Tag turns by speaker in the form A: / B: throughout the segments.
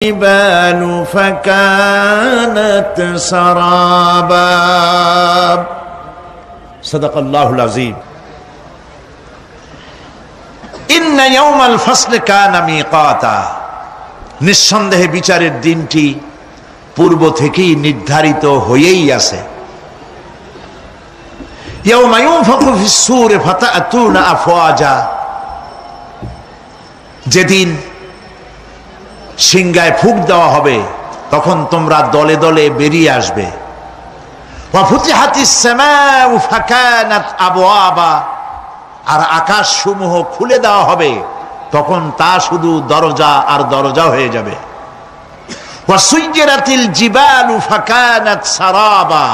A: الجبال فكانت سرابا صدق الله العظيم إن يوم الفصل كان ميقاتا নিঃসন্দেহে বিচারের দিনটি পূর্ব থেকেই নির্ধারিত হয়েই আছে। يوم ينفخ في الصور فتأتون أفواجا যেদিন সিংহায় ফুঁক দেওয়া হবে তখন তোমরা দলে দলে বেরিয়ে আসবে। ওয়াফুতিহাতিস সামাউ ফাকানাত আবওয়াবা আর আকাশ সমূহ খুলে দেওয়া হবে তখন তা শুধু দরজা আর দরজা হয়ে যাবে। ওয়াসুইয়িরাতিল জিবালু ফাকানাত সারাবা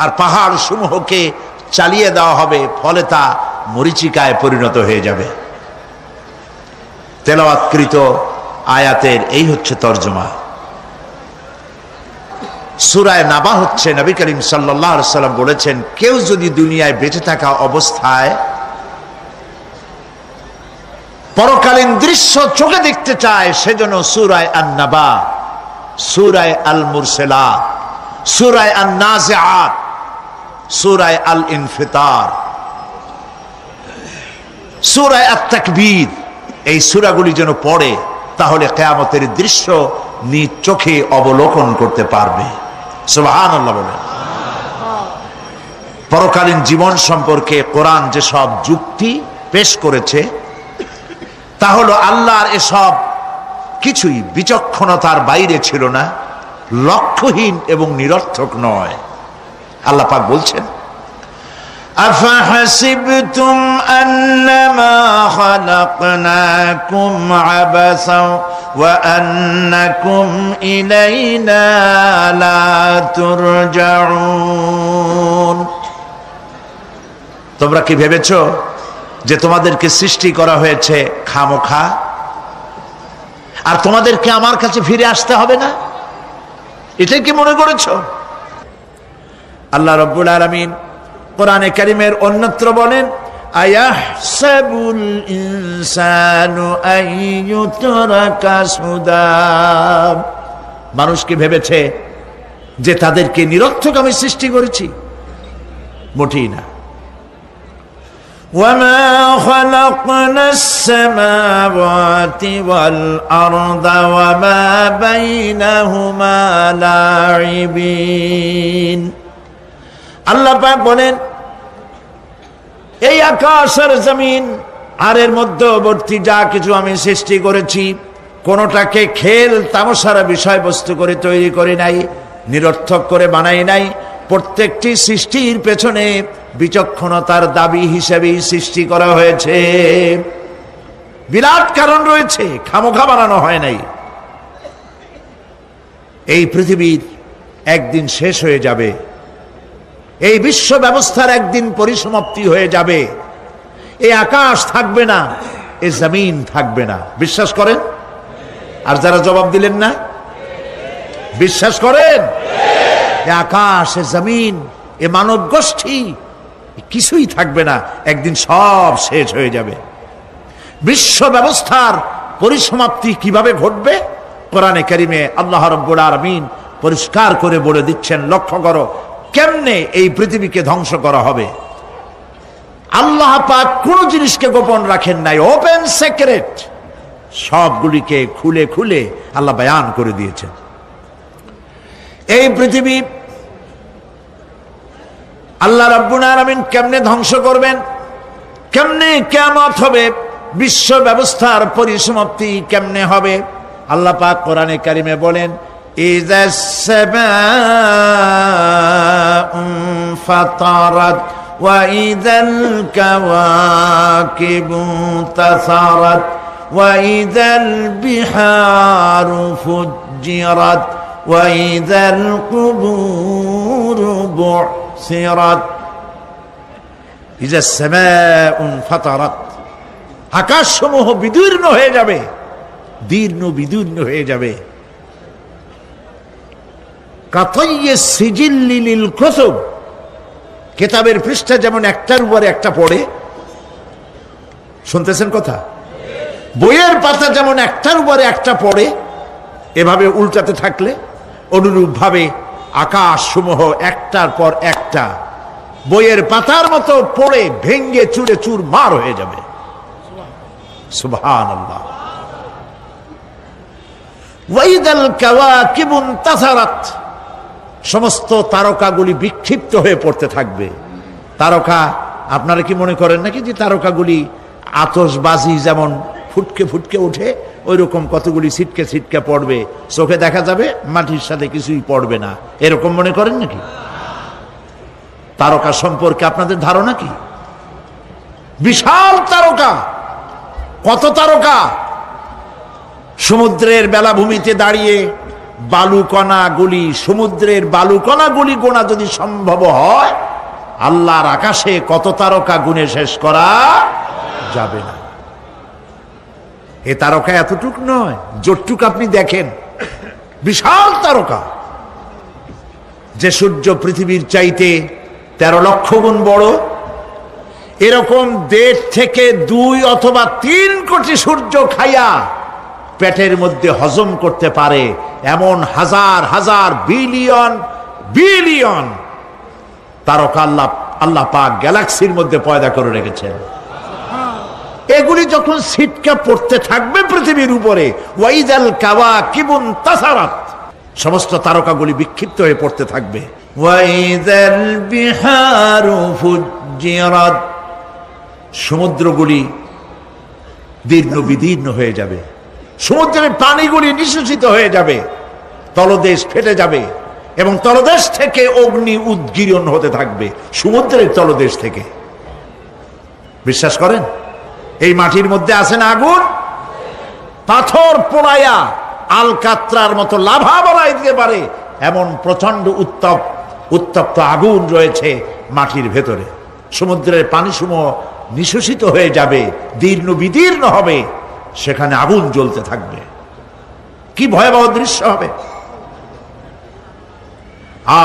A: আর পাহাড় সমূহকে চালিয়ে দেওয়া হবে ফলে তা মরীচিকায় পরিণত হয়ে যাবে। তেলাওয়াতকৃত আয়াতের এই হচ্ছে তরজমা। সূরা নাবা হচ্ছে নবী করিম সাল্লাল্লাহু আলাইহি ওয়াসাল্লাম বলেছেন কেউ যদি দুনিয়ায় বেঁচে থাকা অবস্থায় পরকালীন দৃশ্য চোখে দেখতে চায় সেজন্য সূরা আন-নাবা, সূরা আল-মুরসালাত, সূরা আন-নাজিআত, সূরা আল-ইনফিতার, সূরা আত-তাকবীর এই সূরাগুলি যেন পড়ে তাহলে কিয়ামতের দৃশ্য নিজ চোখে অবলোকন করতে পারবে। সুবহানাল্লাহ বলেন। পরকালীন জীবন সম্পর্কে কোরআন যেসব যুক্তি পেশ করেছে তা হলো আল্লাহর এসব কিছুই বিচক্ষণতার বাইরে ছিল না, লক্ষ্যহীন এবং নিরর্থক নয়। আল্লাহ পাক বলছেন أفحسبتم أنما خلقناكم عبثا وأنكم إلينا لا ترجعون তোমরা কি ভেবেছো যে তোমাদেরকে সৃষ্টি করা হয়েছে খামোখা আর তোমাদেরকে আমার কাছে ফিরে আসতে হবে না? এটাই কি মনে করেছো? আল্লাহ রাব্বুল আলামিন কোরআনে কারীমের অন্যত্র বলেন আয়াহসাবুল ইনসানু আইয়ুতরাকা সুদা মানুষ কি ভেবেছে যে তাদেরকে নিরর্থক আমি সৃষ্টি করেছি? মোটেই না। ওয়ামা খালাকনাস সামাওয়াতি ওয়াল আরদা ওয়ামা বাইনাহুমা লাঈবিন আল্লাহ পাক বলেন এই আকাশ আর জমিন আর এর মধ্যবর্তী যা কিছু আমি সৃষ্টি করেছি কোনোটাকে খেল তামাশার বিষয়বস্তু করে তৈরি করে নাই, নিরর্থক করে বানাই নাই। প্রত্যেকটি সৃষ্টির পেছনে বিচক্ষণতার দাবি হিসেবেই সৃষ্টি করা হয়েছে। বিরাট কারণ রয়েছে, খামোখা বানানো হয় নাই। এই পৃথিবীর একদিন শেষ হয়ে যাবে, এই বিশ্ব ব্যবস্থার একদিন পরিসমাপ্তি হয়ে যাবে। এই আকাশ থাকবে না, এই জমিন থাকবে না। বিশ্বাস করেন? আর যারা জবাব দিলেন না, বিশ্বাস করেন? এই আকাশ, এ জমিন, এ মানব গোষ্ঠী কিছুই থাকবে না, একদিন সব শেষ হয়ে যাবে। বিশ্ব ব্যবস্থার পরিসমাপ্তি কিভাবে ঘটবে? কোরআনে কারীমে আল্লাহ রাব্বুল আলামিন পরিষ্কার করে বলে দিচ্ছেন। লক্ষ্য করো কেমনে এই পৃথিবীকে ধ্বংস করা হবে। আল্লাহ পাক কোন জিনিসকে গোপন রাখেন নাই, ওপেন সিক্রেট সবগুলিকে খুলে খুলে আল্লাহ বয়ান করে দিয়েছেন। এই পৃথিবী আল্লাহ রাব্বুল আলামিন কেমনে ধ্বংস করবেন, কেমনে কিয়ামত হবে, বিশ্ব ব্যবস্থার পরিসমাপ্তি কেমনে হবে। আল্লাহ পাক কোরআনে কারীমে বলেন إذا السماء انفطرت وإذا الكواكب انتثرت وإذا البحار فجرت وإذا القبور بعثرت إذا السماء انفطرت আকাশসমূহ বিদীর্ণ হয়ে যাবে, দীর্ণ বিদীর্ণ হয়ে যাবে। কেতাবের পৃষ্ঠা যেমন একটার উপরে একটা পড়ে, শুনতেছেন কথা? বইয়ের পাতা যেমন একটার উপরে একটা পড়ে এভাবে উল্টাতে থাকলে অনুরূপভাবে আকাশ সমূহ একটার পর একটা বইয়ের পাতার মতো পড়ে ভেঙ্গে চুরে চুরমার হয়ে যাবে। সুবহানাল্লাহ। ওয়াইদাল কাওয়াকিবু ইনতাসারাত, সমস্ত তারকাগুলি বিক্ষিপ্ত হয়ে পড়তে থাকবে। তারকা, আপনারা কি মনে করেন নাকি যে তারকাগুলি আতশবাজি যেমন ফুটকে ফুটকে ওঠে ওই রকম কতগুলি ছিটকে ছিটকে পড়বে, চোখে দেখা যাবে, মাটির সাথে কিছুই পড়বে না, এরকম মনে করেন নাকি? তারকা সম্পর্কে আপনাদের ধারণা কি? বিশাল তারকা। কত তারকা! সমুদ্রের বেলাভূমিতে দাঁড়িয়ে বালুকণাগুলি, সমুদ্রের বালুকণাগুলি গোনা যদি সম্ভব হয়, আল্লাহর আকাশে কত তারকা গুণে শেষ করা যাবে না। এ তারকা এতটুক নয়, যতটুক আপনি দেখেন বিশাল তারকা। যে সূর্য পৃথিবীর চাইতে 13 লক্ষ গুণ বড়, এরকম 1.5 থেকে 2 অথবা 3 কোটি সূর্য খাইয়া পেটের মধ্যে হজম করতে পারে এমন হাজার হাজার বিলিয়ন বিলিয়ন তারকা আল্লাহ পাক গ্যালাক্সির মধ্যে পয়দা করে রেখেছেন। এগুলি যখন ছিটকে পড়তে থাকবে পৃথিবীর উপরে, ওয়াইদাল কাওয়াকিবু ইনতাসারাত, সমস্ত তারকাগুলি বিক্ষিপ্ত হয়ে পড়তে থাকবে। ওয়াইদাল বিহারু ফুজ্জিরাত, সমুদ্রগুলি দীর্ণ বিদীর্ণ হয়ে যাবে, সমুদ্রের পানিগুলি নিঃশেষিত হয়ে যাবে, তলদেশ ফেটে যাবে এবং তলদেশ থেকে অগ্নি উদ্গীরণ হতে থাকবে, সমুদ্রের তলদেশ থেকে। বিশ্বাস করেন? এই মাটির মধ্যে আছে না আগুন, পাথর পোড়াইয়া আলকাত্রার মতো লাভা বানাই দিতে পারে এমন প্রচন্ড উত্তপ্ত আগুন রয়েছে মাটির ভেতরে। সমুদ্রের পানি সমূহ নিঃশেষিত হয়ে যাবে, দীর্ণ বিদীর্ণ হবে, সেখানে আগুন জ্বলতে থাকবে। কি ভয়াবহ দৃশ্য হবে!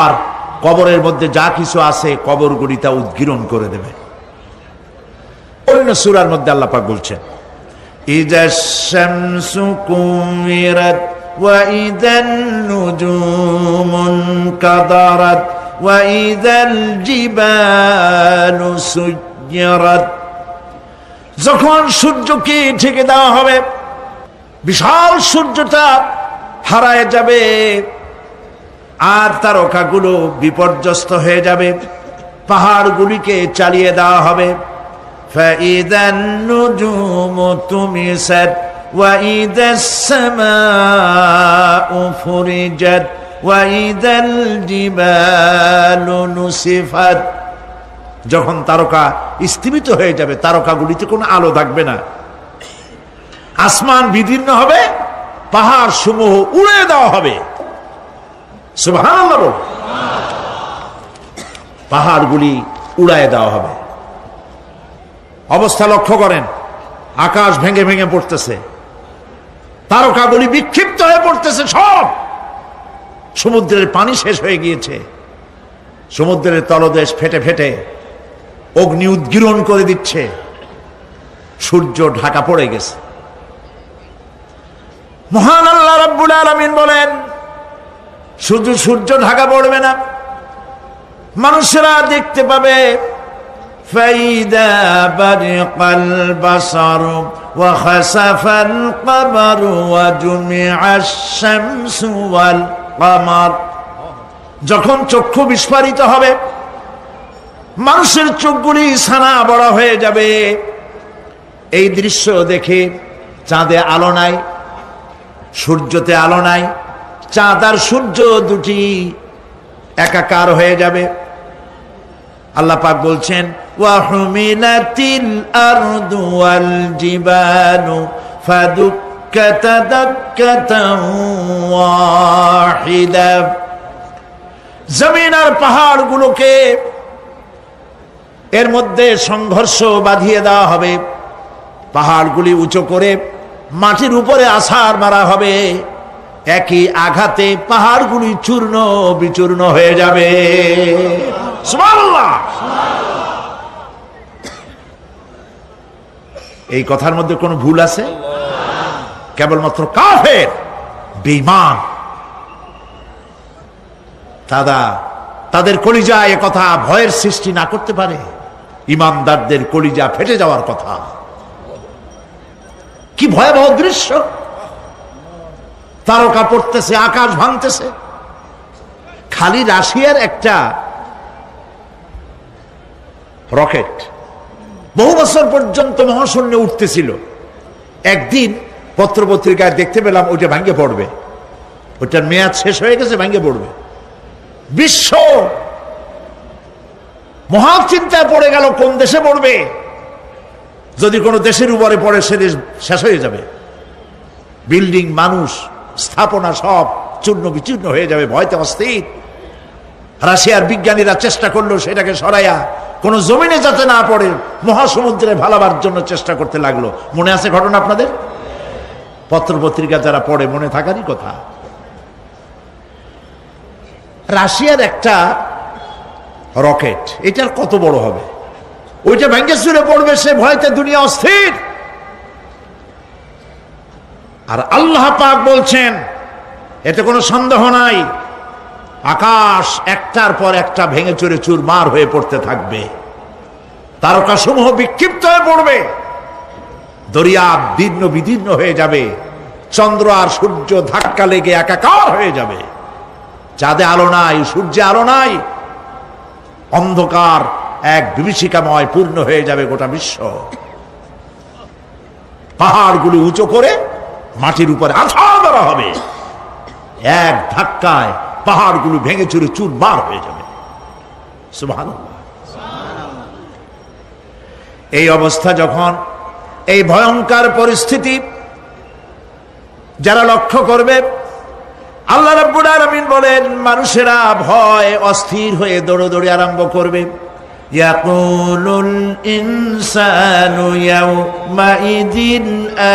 A: আর কবরের মধ্যে যা কিছু আছে কবরগুলি তা উদ্গীরণ করে দেবে। অন্য সূরার মধ্যে আল্লাহ পাক বলছেন, ইযাশ শামসু কুমিরাত ওয়া ইযান নুজুমুন কাদারাত ওয়া ইযাল জিবালু সুজ্জিরাত, যখন সূর্যকে ঢেকে দেওয়া হবে, বিশাল সূর্যটা হারায় যাবে আর তারকাগুলো বিপর্যস্ত হয়ে যাবে, পাহাড়গুলিকে চালিয়ে দেওয়া হবে। ফাইদান নুজুমু তুমিসাত ওয়া ইদাস সামাউ ফুরিজাত ওয়া ইদাল জিবালু নুসিফাত, যখন তারকা স্থিমিত হয়ে যাবে, তারকাগুলিতে কোনো আলো থাকবে না, আসমান বিদীর্ণ হবে, পাহাড় সমূহ উড়ে দেওয়া হবে। সুবহানাল্লাহ। পাহাড়গুলি উড়ায় দেওয়া হবে। অবস্থা লক্ষ্য করেন, আকাশ ভেঙে ভেঙে পড়তেছে, তারকাগুলি বিক্ষিপ্ত হয়ে পড়তেছে, সব সমুদ্রের পানি শেষ হয়ে গিয়েছে, সমুদ্রের তলদেশ ফেটে ফেটে অগ্নি উদ্গীরণ করে দিচ্ছে, সূর্য ঢাকা পড়ে গেছে। মহান আল্লাহ রাব্বুল আলামিন বলেন, শুধু সূর্য ঢাকা পড়বে না, মানুষেরা দেখতে পাবে ফাইদা বারিকাল বাসারু ওয়া খাসাফাল কমারু ওয়া জুমিআশ শামসু ওয়াল কমার, যখন চক্ষু বিস্ফারিত হবে, মানুষের চোখগুলি ছানা বড় হয়ে যাবে। এই দৃশ্য দেখে চাঁদে আলো নাই, সূর্যতে আলো নাই, চাঁদ আর সূর্য দুটি একাকার হয়ে যাবে। আল্লাহ পাক বলছেন, ওয়া হুমিলাতিল আরদু ওয়াল জিবালু ফাদুক্কাতা দাক্কাতান ওয়াহিদা, জমিন আর পাহাড়গুলোকে এর মধ্যে সংঘর্ষ বাঁধিয়ে দেওয়া হবে, পাহাড়গুলি উঁচু করে মাটির উপরে আছাড় মারা হবে, একই আঘাতে পাহাড়গুলি চূর্ণ বিচূর্ণ হয়ে যাবে। সুবহানাল্লাহ। এই কথার মধ্যে কোনো ভুল আছে? কেবলমাত্র কাফের বেঈমান। তাদের কলিজায় এ কথা ভয়ের সৃষ্টি না করতে পারে? ইমানদারদের কলিজা ফেটে যাওয়ার কথা। কি ভয়াবহ দৃশ্য! তারকা পড়তেছে, আকাশ ভাঙতেছে। খালি রাশিয়ার একটা রকেট বহু বছর পর্যন্ত মহাশূন্যে উঠতেছিল। একদিন পত্রপত্রিকায় দেখতে পেলাম ওইটা ভাঙ্গে পড়বে, ওইটার মেয়াদ শেষ হয়ে গেছে, ভাঙ্গে পড়বে। বিশ্ব মহা চিন্তায় পড়ে গেল, কোন দেশে পড়বে? যদি কোনো দেশের উপরে পড়ে সে দেশ শেষ হয়ে যাবে। বিল্ডিং, মানুষ, স্থাপনা সব চূর্ণ বিচূর্ণ হয়ে যাবে, ভয়তে অস্থির। রাশিয়ার বিজ্ঞানীরা চেষ্টা করলো সেটাকে সরাইয়া কোন জমিনে যাতে না পড়ে মহাসমুদ্রে ভালাবার জন্য চেষ্টা করতে লাগলো। মনে আছে ঘটনা আপনাদের? পত্রপত্রিকা যারা পড়ে মনে থাকারই কথা। রাশিয়ার একটা রকেট, এটার কত বড় হবে? ওইটা ভেঙে চুরে পড়বে, সে ভয়তে দুনিয়া অস্থির। আর আল্লাহ পাক বলছেন, এতে কোনো সন্দেহ নাই, আকাশ একটার পর একটা ভেঙে চুরে চুরমার হয়ে পড়তে থাকবে, তারকাসমূহ বিক্ষিপ্ত হয়ে পড়বে, দরিয়া দীর্ণ বিদীর্ণ হয়ে যাবে, চন্দ্র আর সূর্য ধাক্কা লেগে একাকার হয়ে যাবে, চাঁদে আলো নাই, সূর্যে আলো নাই, অন্ধকার এক বিভীষিকাময় পূর্ণ হয়ে যাবে গোটা বিশ্ব। পাহাড়গুলো উঁচু করে মাটির উপরে আছাড় দেওয়া হবে, এক ধাক্কায় পাহাড়গুলো ভেঙে চুরে চুরমার হয়ে যাবে। সুবহানাল্লাহ। এই অবস্থা যখন, এই ভয়ঙ্কর পরিস্থিতি যারা লক্ষ্য করবে, আল্লাহ রাব্বুল আলামিন বলেন মানুষেরা ভয় অস্থির হয়ে দৌড়াদৌড়ি আরম্ভ করবে। ইয়াকুলুল ইনসানু ইয়াউমাইদিন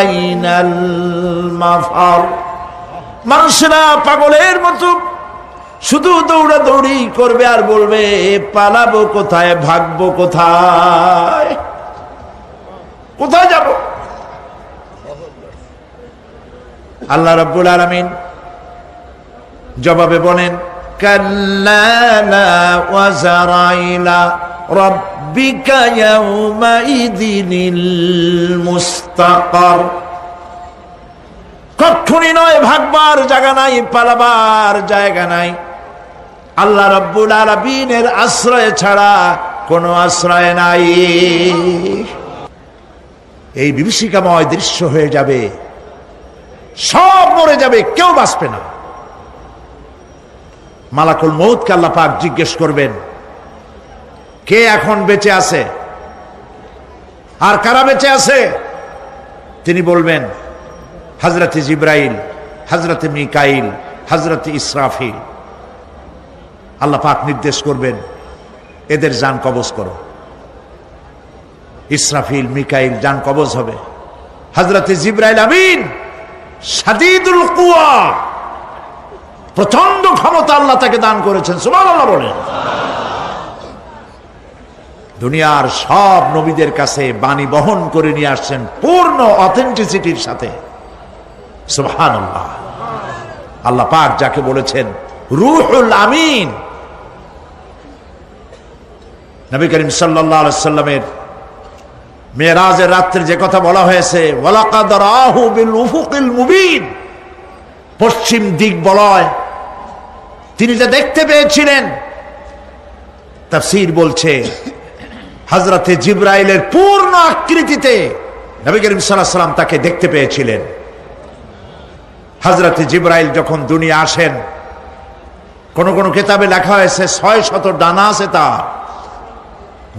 A: আইনাল মাফার। মানুষেরা পাগলের মতো শুধু দৌড়াদৌড়ি করবে আর বলবে পালাবো কোথায়, ভাগবো কোথায়, কোথায় যাব? আল্লাহ রাব্বুল আলামিন জবাবে বলেন কাল্লা লা ওয়াজারাইলা রাব্বিকা ইয়াউমাইদিনিল মুস্তাকার। কখনই নয়, ভাগবার জায়গা নাই, পালাবার জায়গা নাই। আল্লাহ রাব্বুল আলামিনের আশ্রয় ছাড়া কোনো আশ্রয় নাই। এই বিভীষিকাময় দৃশ্য হয়ে যাবে, সব মরে যাবে, কেউ বাঁচবে না। মালাকুল মউতকে আল্লাহ পাক জিজ্ঞেস করবেন, কে এখন বেঁচে আছে আর কারা বেঁচে আছে? তিনি বলবেন হযরতে জিবরাইল, হযরতে মিকাইল, হযরতে ইসরাফিল। আল্লাহ পাক নির্দেশ করবেন এদের জান কবজ করো। ইসরাফিল, মিকাইল জান কবজ হবে। হযরতে জিবরাইল আমিন শাদীদুল কুওয়া, প্রচন্ড ক্ষমতা আল্লাহ তাকে দান করেছেন। সুবহানাল্লাহ বলেন। দুনিয়ার সব নবীদের কাছে বাণী বহন করে নিয়ে আসছেন পূর্ণ অথেন্টিসিটির সাথে। সুবহানাল্লাহ। আল্লাহ পাক যাকে বলেছেন রূহুল আমিন। নবী করিম সাল্লাল্লাহু আলাইহি সাল্লামের মেরাজের রাত্রে যে কথা বলা হয়েছে, ওয়ালাকাদ রাহু বিল উফুকিল মুবিন, পশ্চিম দিক বলয় তিনি যা দেখতে পেয়েছিলেন, তাফসীর বলছে হযরতে জিবরাইলের পূর্ণ আকৃতিতে নবী করিম সাল্লাল্লাহু আলাইহি সাল্লাম তাকে দেখতে পেয়েছিলেন। হযরতে জিবরাইল যখন দুনিয়া আসেন, কোন কোন কিতাবে লেখা হয়েছে 600 ডানা আছে তার,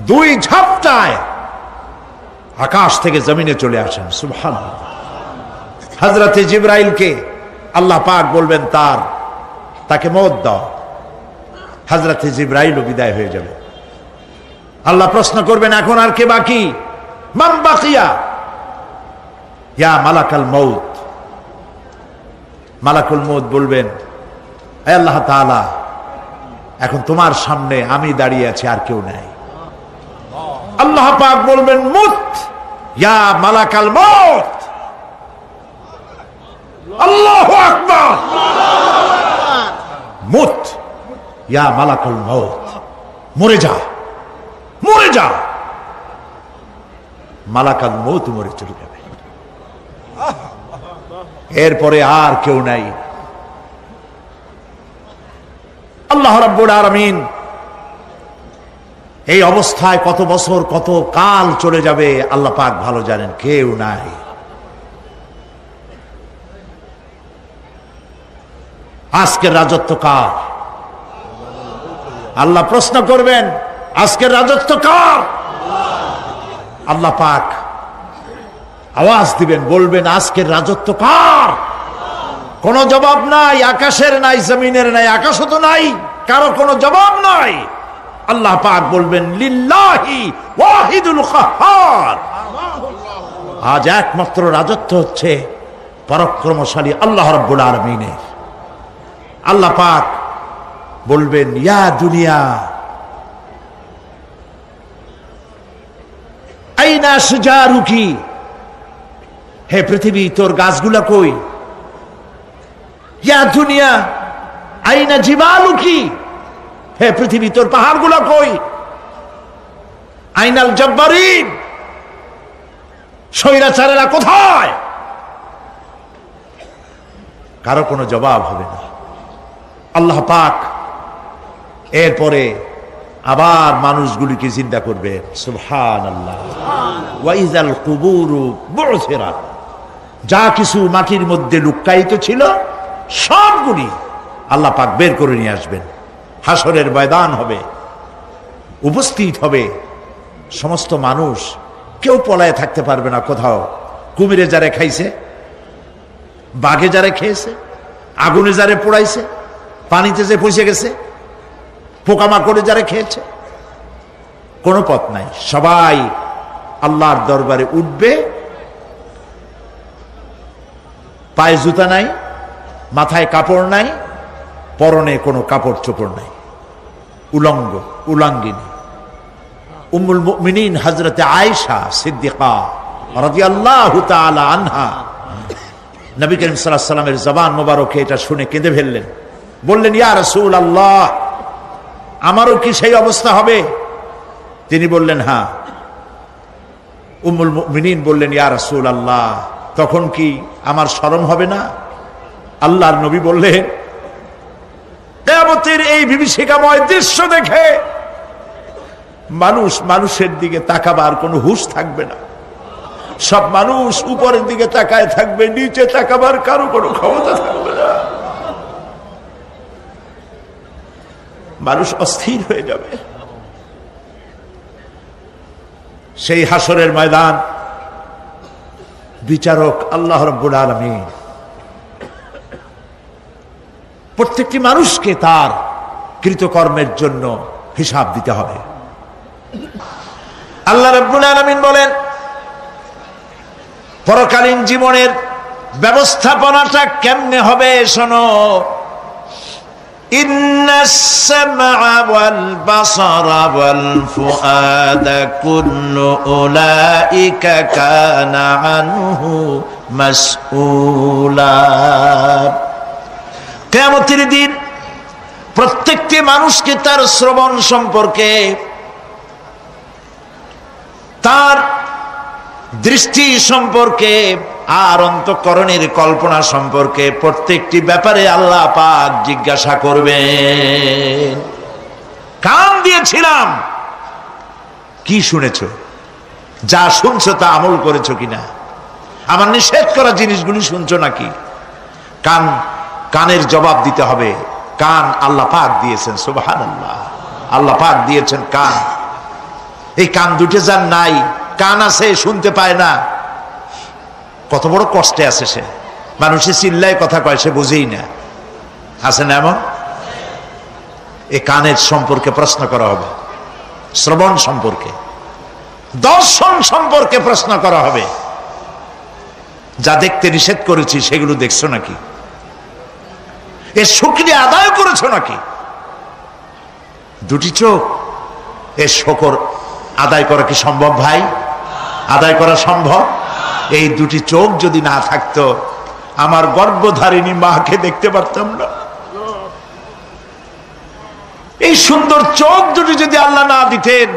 A: দুই ঝাপটায় আকাশ থেকে জমিনে চলে আসেন। সুবহানাল্লাহ। হযরতে জিবরাইলকে আল্লাহ পাক বলবেন তাকে মওত দাও, হযরতে জিবরাইলও বিদায় হয়ে যাবে। আল্লাহ প্রশ্ন করবেন এখন আর কে বাকি? মান বাকিয়া ইয়া মালাকাল মউত। মালাকুল মউত বলবেন হে আল্লাহ তাআলা, এখন তোমার সামনে আমি দাঁড়িয়ে আছি, আর কেউ নাই। আল্লাহ পাক বলবেন মুত ইয়া মালাকাল মউত। আল্লাহু আকবার। মুত ইয়া মালাকুল মউত, মরে যা, মরে যা। মালাকুল মউত মরে চলে যাবে। এরপরে আর কেউ নাই। আল্লাহ রাব্বুল আলামিন এই অবস্থায় কত বছর কত কাল চলে যাবে আল্লাহ পাক ভালো জানেন, কেউ নাই। আজকের রাজত্ব কার? আল্লাহ প্রশ্ন করবেন, আজকের রাজত্ব কার? আল্লাহ পাক আওয়াজ দিবেন, বলবেন আজকের রাজত্ব কার? কোন জবাব নাই, আকাশের নাই, জমিনের নাই, আকাশও তো নাই, কারো কোনো জবাব নাই। আল্লাহ পাক বলবেন লিল্লাহি ওয়াহিদুল কাহ্হার। আজ একমাত্র রাজত্ব হচ্ছে পরাক্রমশালী আল্লাহ রাব্বুল আলামিনের। আল্লাহ পাক বলবেন ইয়া দুনিয়া আইনা শুজারুকি, হে পৃথিবী তোর গাছগুলা কই? ইয়া দুনিয়া আইনা জিবালুকি, হে পৃথিবী তোর পাহাড়গুলা কই? আইনাল জব্বারিন, স্বৈরাচারেরা কোথায়? কারো কোনো জবাব হবে না। আল্লাহ পাক এরপরে আবার মানুষগুলিকে জিন্দা করবে। সুবহানাল্লাহ। ওয়া ইযাল কুবুরু বু'থিরাত, যা কিছু মাটির মধ্যে লুক্কায়িত ছিল সবগুলি আল্লাহ পাক বের করে নিয়ে আসবেন। হাসরের ময়দান হবে, উপস্থিত হবে সমস্ত মানুষ, কেউ পলায় থাকতে পারবে না কোথাও। কুমিরে যারে খাইছে, বাঘে যারে খেয়েছে, আগুনে যারে পোড়াইছে, পানিতে যে পচে গেছে, পোকামাকড়ে যারা খেয়েছে, কোনো পথ নাই। সবাই আল্লাহর দরবারে উঠবে। পায়ে জুতা নাই, মাথায় কাপড় নাই, পরনে কোনো কাপড় চোপড় নাই, উলঙ্গ উলাঙ্গিনী। উম্মুল মুমিনিন হযরতে আয়েশা সিদ্দিকা রাদিয়াল্লাহু তাআলা আনহা, নবী করিম সাল্লাল্লাহু আলাইহি ওয়াসাল্লামের জবান মোবারকে এটা শুনে কেঁদে ফেললেন। বললেন ইয়া রাসূলুল্লাহ, আমারও কি সেই অবস্থা হবে? তিনি বললেন হ্যাঁ। উম্মুল মুমিনিন বললেন ইয়া রাসূলুল্লাহ, তখন কি আমার শরম হবে না? আল্লাহর নবী বললেন কিয়ামতের এই বিভীষিকাময় দৃশ্য দেখে মানুষ মানুষের দিকে তাকাবার কোনো হুঁশ থাকবে না। সব মানুষ উপরের দিকে তাকায় থাকবে, নিচে তাকাবার কারো কোনো ক্ষমতা থাকবে না। মানুষ অস্থির হয়ে যাবে। সেই হাসরের ময়দান, বিচারক আল্লাহ রাব্বুল আলামিন প্রত্যেকটি মানুষকে তার কৃতকর্মের জন্য হিসাব দিতে হবে। আল্লাহ রাব্বুল আলামিন বলেন পরকালীন জীবনের ব্যবস্থাপনাটা কেমনে হবে শোনো। ইন্নাস সামআ ওয়াল বাসারা ওয়াল ফুআদা কুল্লু উলাইকা কানা আনহু মাসউলা। কিয়ামতের দিন প্রত্যেকটি মানুষকে তার শ্রবণ সম্পর্কে, তার দৃষ্টি সম্পর্কে, আর অন্তঃকরণের কল্পনা সম্পর্কে প্রত্যেকটি ব্যাপারে আল্লাহ পাক জিজ্ঞাসা করবেন। কান দিয়েছিলাম, কি শুনেছ? যা শুনছো তা আমল করেছো কিনা? আমার নিষেধ করা জিনিসগুলি শুনছো নাকি? কান, কানের জবাব দিতে হবে। কান আল্লাহ পাক দিয়েছেন, সুবহানাল্লাহ। আল্লাহ পাক দিয়েছেন কান। এই কান দুটো যার নাই, কান আছে শুনতে পায় না, কত বড় কষ্টে আছে সে। মানুষে চিল্লায় কথা কয়, সে বুঝেই না। আছে না এমন? এই কানের সম্পর্কে প্রশ্ন করা হবে, শ্রবণ সম্পর্কে, দর্শন সম্পর্কে প্রশ্ন করা হবে। যা দেখতে নিষেধ করেছি সেগুলো দেখছো নাকি? এর শুকরিয়া আদায় করেছো নাকি? দুটি চোখ, এর শুকর আদায় করা কি সম্ভব ভাই? আদায় করা সম্ভব? এই দুটি চোখ যদি না থাকতো আমার গর্ভধারিণী মাকে দেখতে পারতাম না। এই সুন্দর চোখ দুটি যদি আল্লাহ না দিতেন,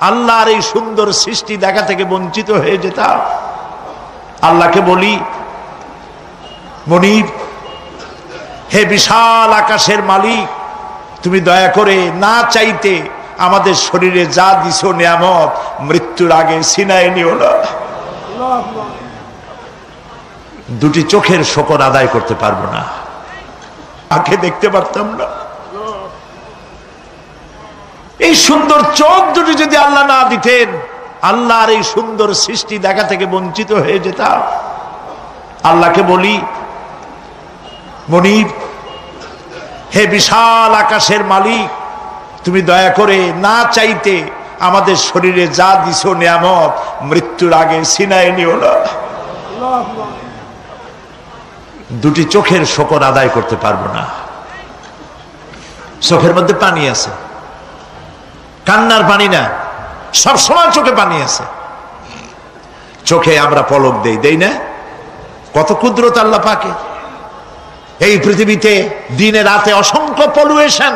A: আল্লাহর এই সুন্দর সৃষ্টি দেখা থেকে বঞ্চিত হয়ে যেতাম। আল্লাহকে বলি, মনিব, হে বিশাল আকাশের মালিক, তুমি দয়া করে না চাইতে আমাদের শরীরে যা দিছো নিয়ামত, মৃত্যুর আগে ছিনায় নিও না। দুটি চোখের শকর আদায় করতে পারবো না, আঁখে দেখতে পারতাম না। এই সুন্দর চোখ দুটি যদি আল্লাহ না দিতেন, আল্লাহর এই সুন্দর সৃষ্টি দেখা থেকে বঞ্চিত হয়ে যেতাম। আল্লাহকে বলি, মনিব, হে বিশাল আকাশের মালিক, তুমি দয়া করে না চাইতে আমাদের শরীরে যা দিছো নিয়ামত, মৃত্যুর আগে ছিনায় নিও না। দুটি চোখের শকর আদায় করতে পারবো না। চোখের মধ্যে পানি আছে, কান্নার পানি না, সবসময় চোখে পানি আছে। চোখে আমরা পলক দেই না? কত কুদরত আল্লাহ পাকে। এই পৃথিবীতে দিনে রাতে অসংখ্য পলুয়েশন,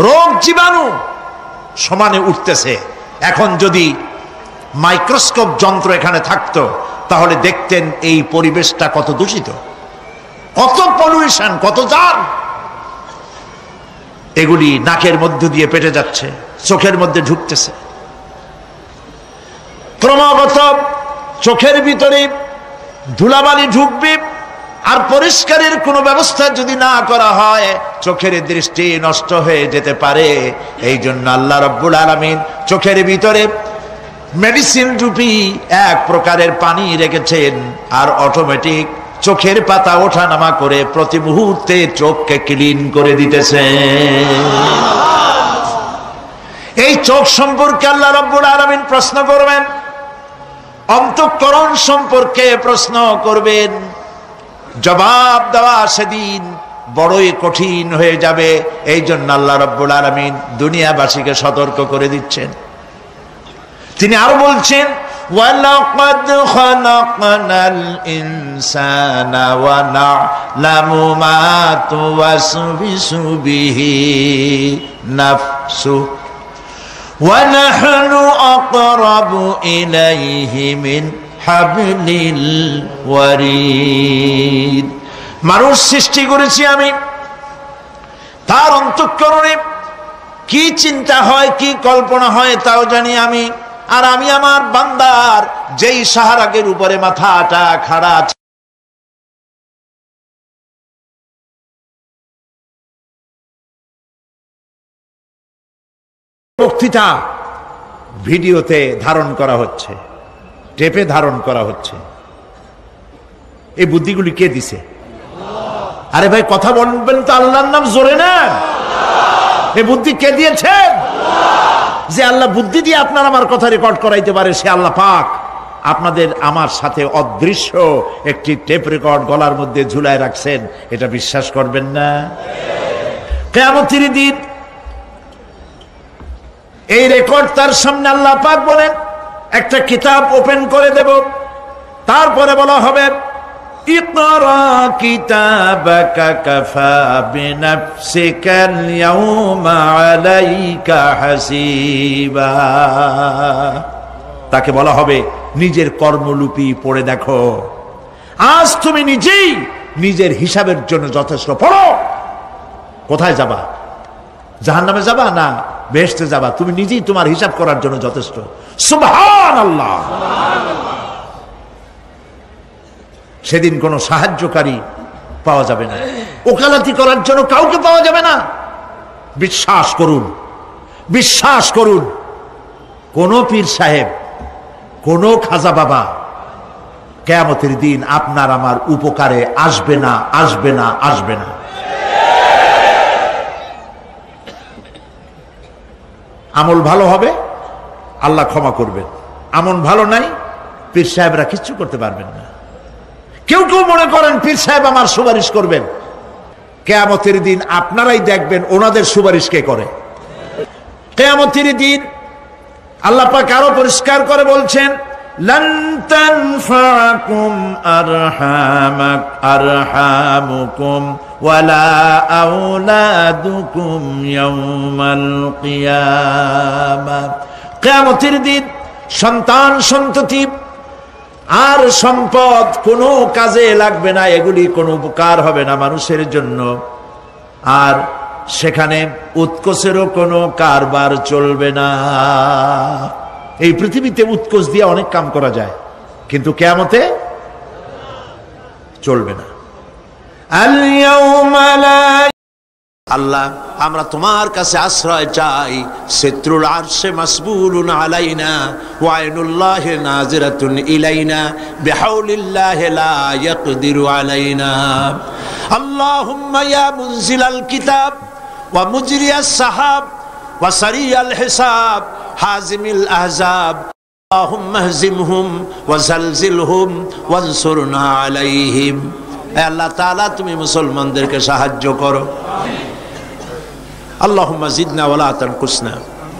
A: রোগ জীবাণু সমানে উঠতেছে। এখন যদি মাইক্রোস্কোপ যন্ত্র এখানে থাকতো, তাহলে দেখতেন এই পরিবেশটা কত দূষিত, কত পলুয়েশন, কত জার্ম। এগুলি নাকের মধ্য দিয়ে পেটে যাচ্ছে, চোখের মধ্যে ঢুকতেছে। ক্রমাগত চোখের ভিতরে ধুলাবালি ঢুকবে, আর পরিষ্কারের কোনো ব্যবস্থা যদি না করা হয়, চোখের দৃষ্টি নষ্ট হয়ে যেতে পারে। এই জন্য আল্লাহ রাব্বুল আলামিন চোখের ভিতরে মেডিসিন রূপী এক প্রকারের পানি রেখেছেন, আর অটোমেটিক চোখের পাতা ওঠানামা করে প্রতি মুহূর্তে চোখকে ক্লিন করে দিতেছে। এই চোখ সম্পর্কে আল্লাহ রাব্বুল আলামিন প্রশ্ন করবেন, অন্তঃকরণ সম্পর্কে প্রশ্ন করবেন। জবাব দেওয়া সেদিন বড়ই কঠিন হয়ে যাবে। এই জন্য আল্লাহ রাব্বুল আলামিন দুনিয়াবাসীকে সতর্ক করে দিচ্ছেন। তিনি আরো বলছেন, ওয়ালাকাদ খালাকনাল ইনসানা ওয়া না'লামু মা তুওয়াসবিসু বিহি নাফসু ওয়া নাহনু আকরাবু ইলাইহি মিন হাবলিল ওয়ারিদ। মানুষ সৃষ্টি করেছি আমি, তার অন্তঃকরণে কি চিন্তা হয়, কি কল্পনা হয় তাও জানি আমি। আর আমি আমার বান্দার যেই সাহারাগের উপরে মাথাটা খাড়া বক্তৃতা ভিডিওতে ধারণ করা হচ্ছে, টেপে ধারণ করা হচ্ছে। এই বুদ্ধিগুলি কে দিছে? আরে ভাই, কথা বলবেন তো আল্লাহর নাম জোরে না। এই বুদ্ধি কে দিয়েছেন? যে আল্লাহ বুদ্ধি দিয়ে আপনার আমার কথা রেকর্ড করাইতে পারে, সে আল্লাহ পাক আপনাদের আমার সাথে অদৃশ্য একটি টেপ রেকর্ড গলার মধ্যে ঝুলায় রাখছেন। এটা বিশ্বাস করবেন না? কিয়ামতের দিন এই রেকর্ড তার সামনে আল্লাহ পাক বলেন, একটা কিতাব ওপেন করে দেব, তারপরে বলা হবে, ইকরা কিতাবাকা কাফা বিনাফসিকাল ইয়াউমা আলাইকা হাসিবা। তাকে বলা হবে, নিজের কর্মলিপি পড়ে দেখো, আজ তুমি নিজেই নিজের হিসাবের জন্য যথেষ্ট। পড়ো। কোথায় যাবা? জাহান্নামে যাবা না বেহেশতে যাবা? তুমি নিজেই তোমার হিসাব করার জন্য যথেষ্ট। সুবহানাল্লাহ। সেদিন কোনো সাহায্যকারী পাওয়া যাবে না, ওকালতি করার জন্য কাউকে পাওয়া যাবে না। বিশ্বাস করুন, বিশ্বাস করুন, কোন পীর সাহেব, কোন খাজা বাবা কিয়ামতের দিন আপনার আমার উপকারে আসবে না, আসবে না, আসবে না। আমল ভালো হবে, আল্লাহ ক্ষমা করবেন। আমল ভালো নাই, পীর সাহেবরা কিচ্ছু করতে পারবেন না। কেউ কেউ মনে করেন পীর সাহেব আমার সুপারিশ করবেন। কিয়ামতের দিন আপনারাই দেখবেন ওনাদের সুপারিশ কে করে। কিয়ামতের দিন আল্লাহ পাক আরো পরিষ্কার করে বলছেন, لن تنفعكم أرحامكم ولا أولادكم يوم القيامة কিয়ামতের দিন সন্তান সন্ততি আর সম্পদ কোনো কাজে লাগবে না, এগুলি কোনো উপকার হবে না মানুষের জন্য। আর সেখানে উৎকোচেরও কোনো কারবার চলবে না। এই পৃথিবীতে উৎকোচ দিয়ে অনেক কাম করা যায়, কিন্তু কিয়ামতে চলবে না। আল্লাহ, আমরা তোমার কাছে আশ্রয় চাই। সিত্রুল আরশে মাসবুলুন আলাইনা ওয়া আইনুল্লাহি নাজিরাতুন ইলাইনা বিহাউলিল্লাহি লা ইয়াকদিরু আলাইনা। আল্লাহুম্মা ইয়া মুনজিলাল কিতাব ওয়া মুজরিয়াস সাহাব ওয়া সারিয়াল হিসাব হাজিমিল আহজাব আল্লাহুম্মা হজিমহুম ওয়া জালজিলহুম ওয়ানসুরনা আলাইহিম। হে আল্লাহ তাআলা, তুমি মুসলমানদেরকে সাহায্য করো। আল্লাহুম্মা জিদনা ওয়ালা তানকুসনা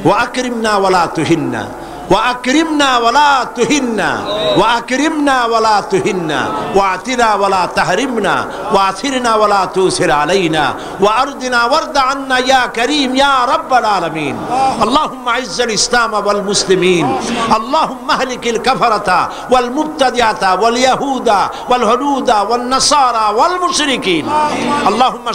A: ওয়া আকরিমনা ওয়ালা তুহিন্না ওয়া আকরিমনা ওয়ালা তুহিন্না ওয়া আকরিমনা ওয়ালা তুহিন্না ওয়া আতিনা ওয়ালা তাহরিমনা ওয়া আথিরনা ওয়ালা তুসির আলাইনা ওয়া আরদিনা ওয়ারদা আন্না ইয়া কারীম ইয়া রাব্বাল আলামিন। আল্লাহুম্মা আইজ্জাল ইসলাম ওয়াল মুসলিমিন, আল্লাহুম্মা আহলিকিল কাফারাতা ওয়াল মুবতাদিআতা ওয়াল ইয়াহুদা ওয়াল হুনুদা ওয়ান নাসারা ওয়াল মুশরিকিন। আল্লাহুম্মা